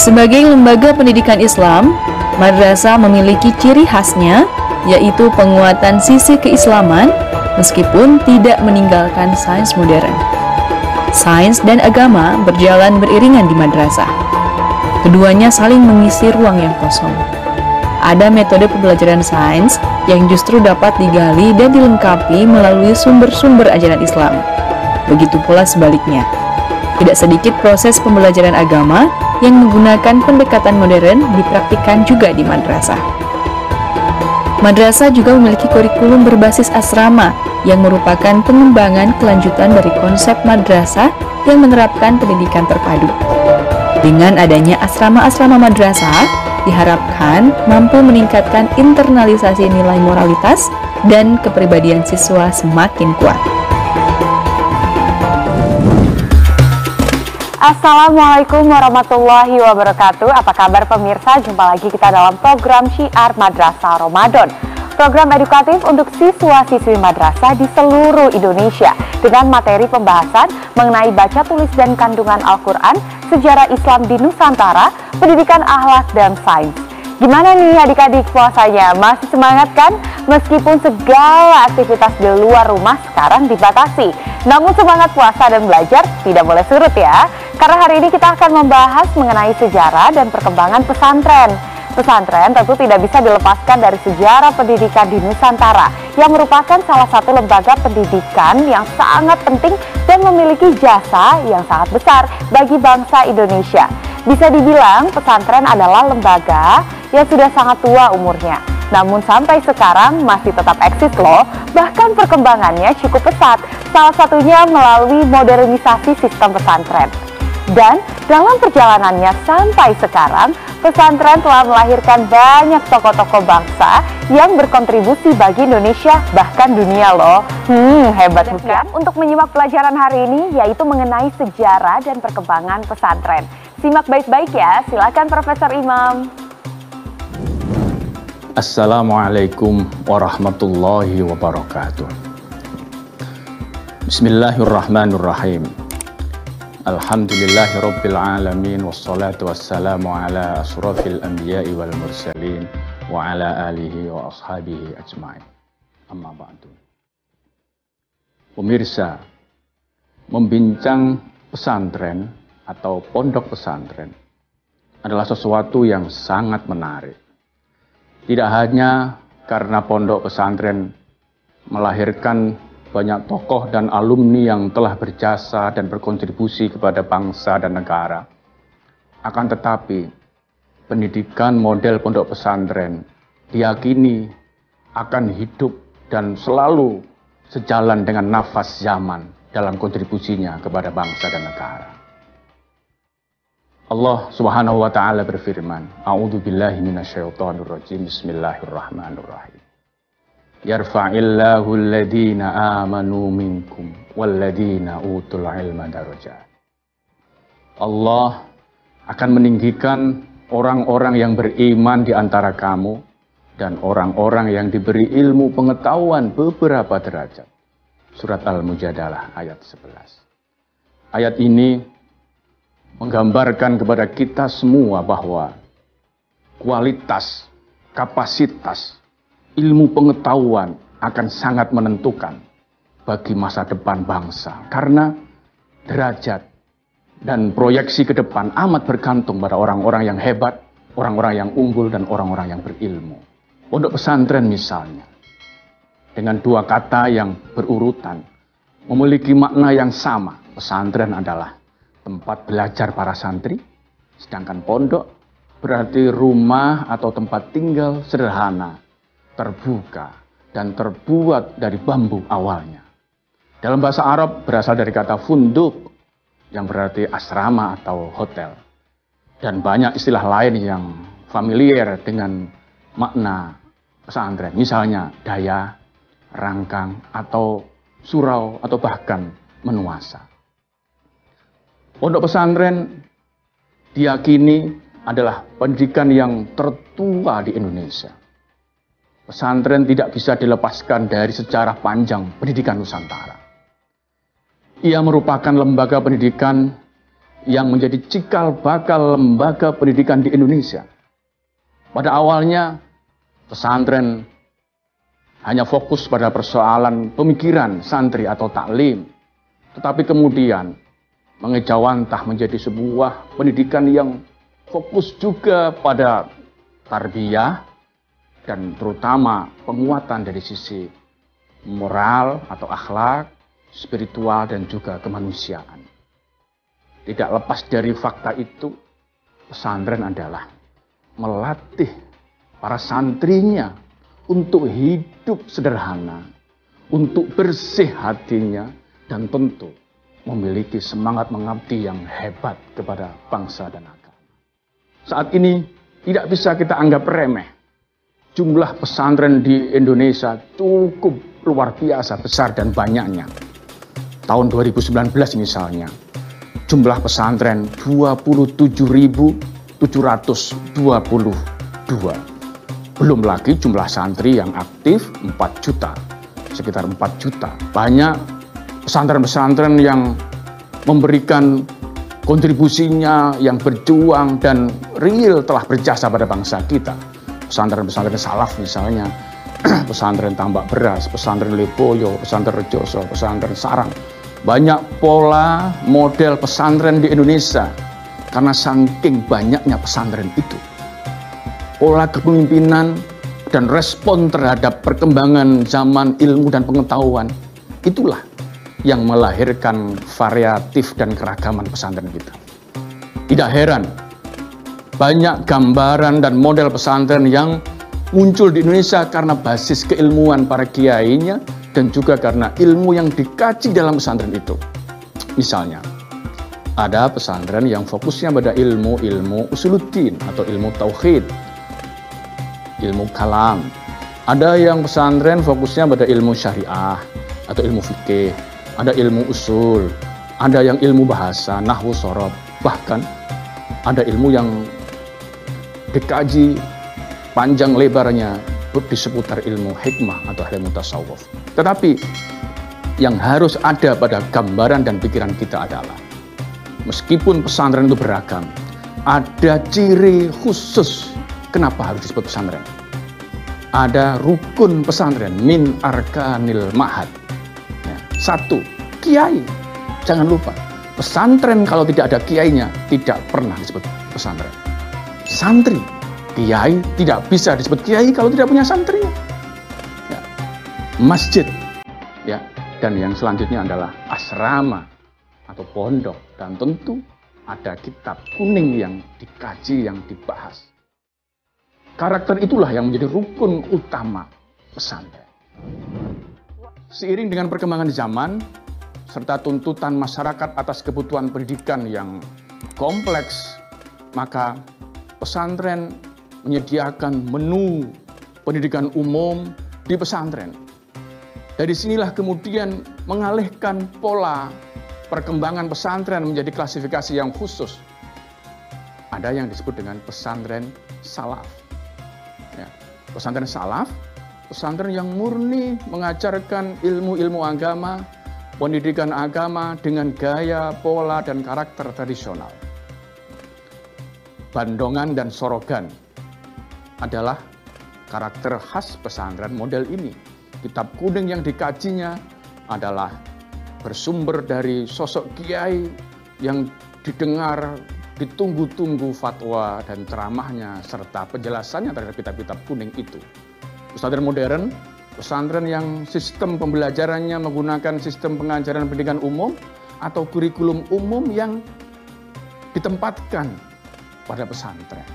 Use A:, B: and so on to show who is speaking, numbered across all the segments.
A: Sebagai lembaga pendidikan Islam, madrasah memiliki ciri khasnya, yaitu penguatan sisi keislaman meskipun tidak meninggalkan sains modern. Sains dan agama berjalan beriringan di madrasah. Keduanya saling mengisi ruang yang kosong. Ada metode pembelajaran sains yang justru dapat digali dan dilengkapi melalui sumber-sumber ajaran Islam. Begitu pula sebaliknya. Tidak sedikit proses pembelajaran agama yang menggunakan pendekatan modern dipraktikkan juga di madrasah. Madrasah juga memiliki kurikulum berbasis asrama yang merupakan pengembangan kelanjutan dari konsep madrasah yang menerapkan pendidikan terpadu. Dengan adanya asrama-asrama madrasah, diharapkan mampu meningkatkan internalisasi nilai moralitas dan kepribadian siswa semakin kuat.
B: Assalamualaikum warahmatullahi wabarakatuh. Apa kabar pemirsa? Jumpa lagi kita dalam program Syiar Madrasah Ramadan. Program edukatif untuk siswa-siswi madrasah di seluruh Indonesia dengan materi pembahasan mengenai baca tulis dan kandungan Al-Quran, sejarah Islam di Nusantara, pendidikan akhlak dan sains. Gimana nih adik-adik puasanya? Masih semangat kan? Meskipun segala aktivitas di luar rumah sekarang dibatasi. Namun semangat puasa dan belajar tidak boleh surut ya. Karena hari ini kita akan membahas mengenai sejarah dan perkembangan pesantren. Pesantren tentu tidak bisa dilepaskan dari sejarah pendidikan di Nusantara yang merupakan salah satu lembaga pendidikan yang sangat penting dan memiliki jasa yang sangat besar bagi bangsa Indonesia. Bisa dibilang pesantren adalah lembaga yang sudah sangat tua umurnya. Namun sampai sekarang masih tetap eksis loh, bahkan perkembangannya cukup pesat, salah satunya melalui modernisasi sistem pesantren. Dan dalam perjalanannya sampai sekarang, pesantren telah melahirkan banyak tokoh-tokoh bangsa yang berkontribusi bagi Indonesia, bahkan dunia loh. Hebat bukan? Untuk menyimak pelajaran hari ini, yaitu mengenai sejarah dan perkembangan pesantren. Simak baik-baik ya, silakan Profesor Imam.
C: Assalamualaikum warahmatullahi wabarakatuh. Bismillahirrahmanirrahim. Alhamdulillahirabbil alamin wassalatu wassalamu ala asyrafil anbiya'i wal mursalin wa ala alihi wa ashabihi ajmain. Amma ba'du. Pemirsa, membincang pesantren atau pondok pesantren adalah sesuatu yang sangat menarik. Tidak hanya karena pondok pesantren melahirkan banyak tokoh dan alumni yang telah berjasa dan berkontribusi kepada bangsa dan negara. Akan tetapi, pendidikan model pondok pesantren diyakini akan hidup dan selalu sejalan dengan nafas zaman dalam kontribusinya kepada bangsa dan negara. Allah Subhanahu wa taala berfirman, A'udzu billahi minasyaitonir rajim. Bismillahirrahmanirrahim. Yarfa'illahu alladhina amanu minkum walladhina utul ilma darajat. Allah akan meninggikan orang-orang yang beriman di antara kamu dan orang-orang yang diberi ilmu pengetahuan beberapa derajat. Surat Al-Mujadalah ayat 11. Ayat ini menggambarkan kepada kita semua bahwa kualitas, kapasitas, ilmu pengetahuan akan sangat menentukan bagi masa depan bangsa. Karena derajat dan proyeksi ke depan amat bergantung pada orang-orang yang hebat, orang-orang yang unggul, dan orang-orang yang berilmu. Pondok pesantren misalnya, dengan dua kata yang berurutan, memiliki makna yang sama. Pesantren adalah tempat belajar para santri, sedangkan pondok berarti rumah atau tempat tinggal sederhana, terbuka, dan terbuat dari bambu awalnya. Dalam bahasa Arab berasal dari kata funduk, yang berarti asrama atau hotel. Dan banyak istilah lain yang familiar dengan makna pesantren. Misalnya daya, rangkang, atau surau, atau bahkan menuasa. Pondok pesantren diyakini adalah pendidikan yang tertua di Indonesia. Pesantren tidak bisa dilepaskan dari sejarah panjang pendidikan Nusantara. Ia merupakan lembaga pendidikan yang menjadi cikal bakal lembaga pendidikan di Indonesia. Pada awalnya, pesantren hanya fokus pada persoalan pemikiran santri atau taklim. Tetapi kemudian mengejawantah menjadi sebuah pendidikan yang fokus juga pada tarbiyah dan terutama penguatan dari sisi moral atau akhlak, spiritual dan juga kemanusiaan. Tidak lepas dari fakta itu, pesantren adalah melatih para santrinya untuk hidup sederhana, untuk bersih hatinya, dan tentu memiliki semangat mengabdi yang hebat kepada bangsa dan agama. Saat ini tidak bisa kita anggap remeh. Jumlah pesantren di Indonesia cukup luar biasa besar dan banyaknya. Tahun 2019 misalnya, jumlah pesantren 27.722. Belum lagi jumlah santri yang aktif 4 juta, sekitar 4 juta. Banyak pesantren-pesantren yang memberikan kontribusinya, yang berjuang dan real telah berjasa pada bangsa kita. Pesantren-pesantren salaf misalnya, pesantren Tambak Beras, pesantren Leboyo, pesantren Rejoso, pesantren Sarang. Banyak pola model pesantren di Indonesia karena saking banyaknya pesantren itu. Pola kepemimpinan dan respon terhadap perkembangan zaman ilmu dan pengetahuan, itulah yang melahirkan variatif dan keragaman pesantren kita. Tidak heran, banyak gambaran dan model pesantren yang muncul di Indonesia karena basis keilmuan para kiainya dan juga karena ilmu yang dikaji dalam pesantren itu. Misalnya, ada pesantren yang fokusnya pada ilmu usuluddin atau ilmu tauhid, ilmu kalam. Ada yang pesantren fokusnya pada ilmu syariah atau ilmu fikih, ada ilmu usul, ada yang ilmu bahasa, nahwu, sorob, bahkan ada ilmu yang dikaji panjang lebarnya di seputar ilmu hikmah atau ilmu tasawuf. Tetapi yang harus ada pada gambaran dan pikiran kita adalah meskipun pesantren itu beragam, ada ciri khusus kenapa harus disebut pesantren. Ada rukun pesantren, min arkanil ma'had. Ya, 1, kiai. Jangan lupa, pesantren kalau tidak ada kiainya tidak pernah disebut pesantren. Santri, kiai tidak bisa disebut kiai kalau tidak punya santrinya. Ya. Masjid, ya, dan yang selanjutnya adalah asrama atau pondok, dan tentu ada kitab kuning yang dikaji, yang dibahas. Karakter itulah yang menjadi rukun utama pesantren. Seiring dengan perkembangan zaman serta tuntutan masyarakat atas kebutuhan pendidikan yang kompleks, maka pesantren menyediakan menu pendidikan umum di pesantren. Dari sinilah kemudian mengalihkan pola perkembangan pesantren menjadi klasifikasi yang khusus. Ada yang disebut dengan pesantren salaf. Ya, pesantren salaf, pesantren yang murni mengajarkan ilmu-ilmu agama, pendidikan agama dengan gaya, pola, dan karakter tradisional. Bandongan dan sorogan adalah karakter khas pesantren model ini. Kitab kuning yang dikajinya adalah bersumber dari sosok kiai yang didengar, ditunggu-tunggu fatwa dan ceramahnya serta penjelasannya terhadap kitab-kitab kuning itu. Pesantren modern, pesantren yang sistem pembelajarannya menggunakan sistem pengajaran pendidikan umum atau kurikulum umum yang ditempatkan pada pesantren.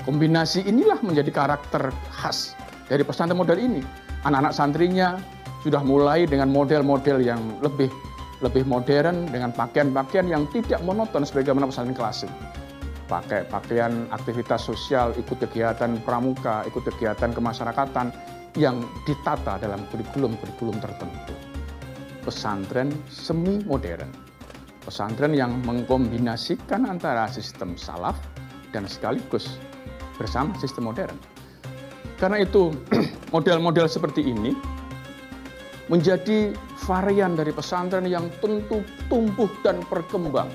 C: Kombinasi inilah menjadi karakter khas dari pesantren model ini. Anak-anak santrinya sudah mulai dengan model-model yang lebih modern dengan pakaian-pakaian yang tidak monoton sebagaimana pesantren klasik. Pakai pakaian aktivitas sosial, ikut kegiatan pramuka, ikut kegiatan kemasyarakatan yang ditata dalam kurikulum-kurikulum tertentu. Pesantren semi modern. Pesantren yang mengkombinasikan antara sistem salaf dan sekaligus bersama sistem modern. Karena itu model-model seperti ini menjadi varian dari pesantren yang tentu tumbuh dan berkembang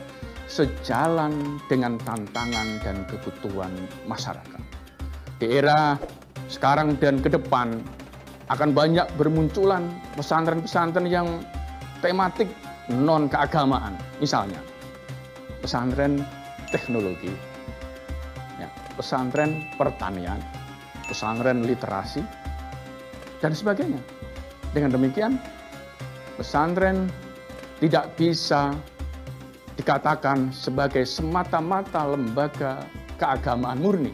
C: sejalan dengan tantangan dan kebutuhan masyarakat. Di era sekarang dan ke depan akan banyak bermunculan pesantren-pesantren yang tematik non-keagamaan. Misalnya, pesantren teknologi, ya, pesantren pertanian, pesantren literasi, dan sebagainya. Dengan demikian, pesantren tidak bisa dikatakan sebagai semata-mata lembaga keagamaan murni.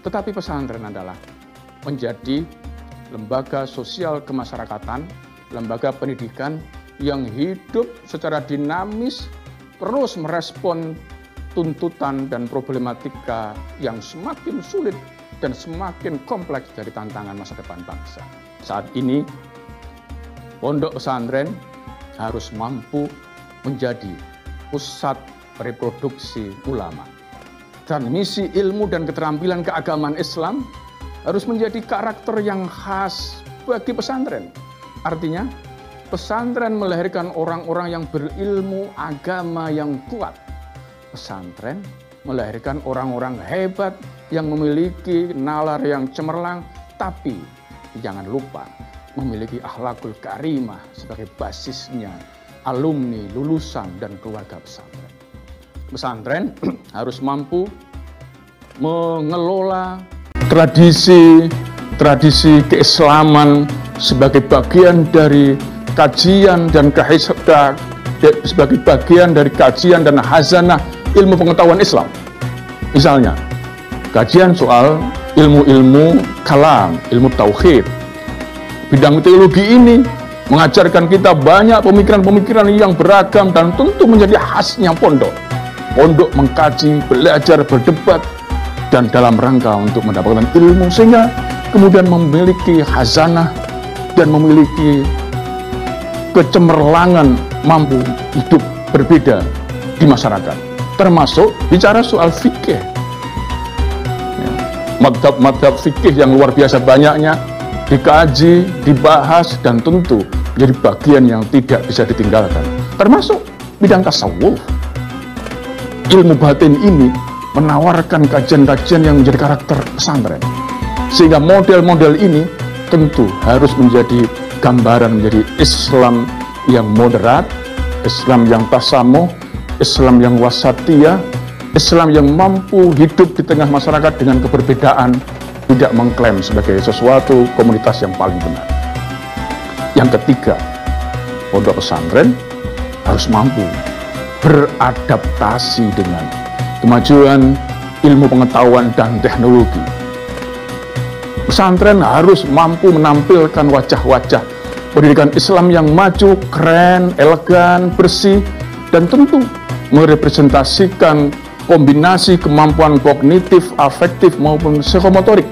C: Tetapi pesantren adalah menjadi lembaga sosial kemasyarakatan, lembaga pendidikan yang hidup secara dinamis, terus merespon tuntutan dan problematika yang semakin sulit dan semakin kompleks dari tantangan masa depan bangsa. Saat ini, pondok pesantren harus mampu menjadi pusat reproduksi ulama. Dan misi ilmu dan keterampilan keagamaan Islam harus menjadi karakter yang khas bagi pesantren. Artinya, pesantren melahirkan orang-orang yang berilmu agama yang kuat. Pesantren melahirkan orang-orang hebat yang memiliki nalar yang cemerlang, tapi jangan lupa memiliki akhlakul karimah sebagai basisnya alumni, lulusan, dan keluarga pesantren. Pesantren harus mampu mengelola tradisi keislaman sebagai bagian dari kajian dan sebagai bagian dari kajian dan hazanah ilmu pengetahuan Islam. Misalnya, kajian soal ilmu-ilmu kalam, ilmu tauhid. Bidang teologi ini mengajarkan kita banyak pemikiran-pemikiran yang beragam dan tentu menjadi khasnya pondok. Pondok mengkaji, belajar, berdebat, dan dalam rangka untuk mendapatkan ilmu, sehingga kemudian memiliki hazanah dan memiliki kecemerlangan mampu hidup berbeda di masyarakat. Termasuk bicara soal fikih. Madhab fikih yang luar biasa banyaknya dikaji, dibahas, dan tentu menjadi bagian yang tidak bisa ditinggalkan. Termasuk bidang tasawuf. Ilmu batin ini menawarkan kajian-kajian yang menjadi karakter pesantren. Sehingga model-model ini tentu harus menjadi gambaran menjadi Islam yang moderat, Islam yang tasamuh, Islam yang wasatiyah, Islam yang mampu hidup di tengah masyarakat dengan keberbedaan, tidak mengklaim sebagai sesuatu komunitas yang paling benar. Yang ketiga, pondok pesantren harus mampu beradaptasi dengan kemajuan ilmu pengetahuan dan teknologi. Pesantren harus mampu menampilkan wajah-wajah pendidikan Islam yang maju, keren, elegan, bersih, dan tentu merepresentasikan kombinasi kemampuan kognitif, afektif, maupun psikomotorik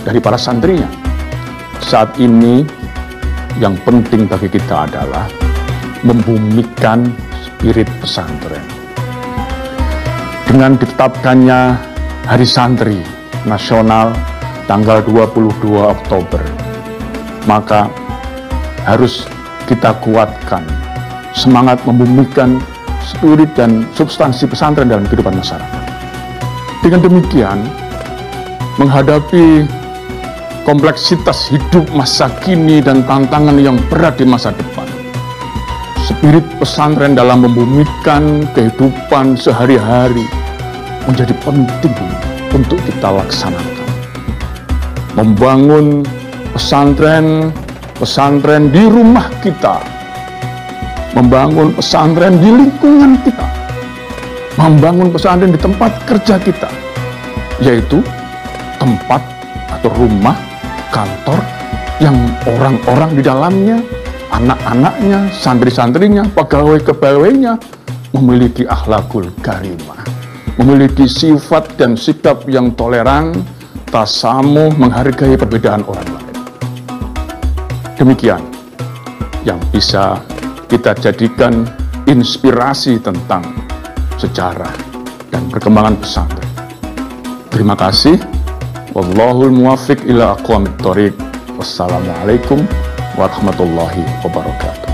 C: dari para santrinya. Saat ini yang penting bagi kita adalah membumikan spirit pesantren. Dengan ditetapkannya Hari Santri Nasional tanggal 22 Oktober, maka harus kita kuatkan semangat membumikan spirit dan substansi pesantren dalam kehidupan masyarakat. Dengan demikian, menghadapi kompleksitas hidup masa kini dan tantangan yang berat di masa depan, spirit pesantren dalam membumikan kehidupan sehari-hari menjadi penting untuk kita laksanakan. Membangun pesantren di rumah kita, membangun pesantren di lingkungan kita, membangun pesantren di tempat kerja kita, yaitu tempat atau rumah, kantor yang orang-orang di dalamnya, anak-anaknya, santri-santrinya, pegawai-kepegawainya memiliki akhlakul karimah, memiliki sifat dan sikap yang toleran, tasamuh, menghargai perbedaan orang lain. Demikian yang bisa kita jadikan inspirasi tentang sejarah dan perkembangan pesantren. Terima kasih. Wallahul muwaffiq ila aqwamit thoriq. Wassalamualaikum warahmatullahi wabarakatuh.